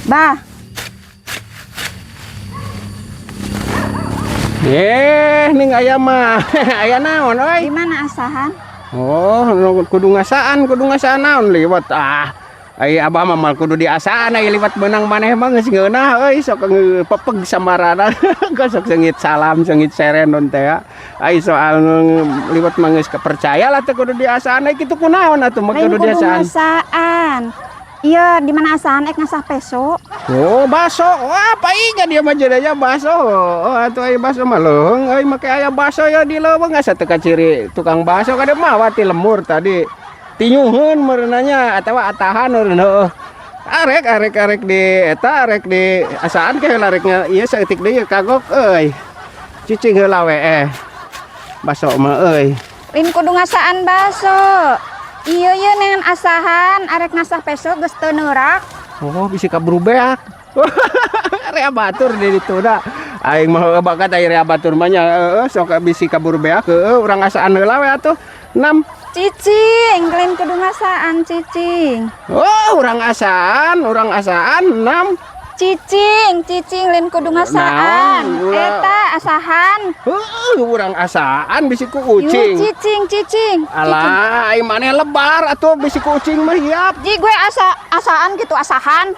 Bah, ning aya mah aya naon euy. di mana asahan? Oh, kudu ngasaan naon liwat ai abah mah mal kudu diasaan ai liwat beunang maneh mah geus ngeunah euy sok pepeg samarana sok seungit salam seungit serenon teh ai soal liwat mah geus kepercaya lah teh kudu diasaan ai kitu kunaon atuh mah Lain kudu kudu diasaan. ngasaan. Iya, di mana asahan ngasah peso? Oh, baso. Wah, paingan dia mah jadanya baso. Oh, atuh aya baso mah leung euy make aya baso ya di leuweung asa teu ciri tukang baso kada mah wati lemur tadi. Tinyuhun merenanya atawa atahan meureun heueuh. Arek di eta arek di asaan ke lareknya ieu saeutik deui kagok euy. Cicing heula we baso mah euy. Lain kudu ngasaan baso. Iya iya dengan asahan arek ngasah peso geus teu neurak. Oh, bisi kaburu beak. Rea batur di ditu da. Aing mah bakat aya rea batur mah nya sok bisi kaburu beak urang ngasaan heula we atuh. 6 Cicing, lain kudu ngasaan cicing. Oh, urang asaan 6. Cicing lain kudu ngasaan. Naon, ulah. Eta asahan. Urang asaan bisi ku Yuh, ucing. cicing. Alah, ai maneh lebar atuh bisi ku ucing mah hiap. Ji gue asaan gitu asahan.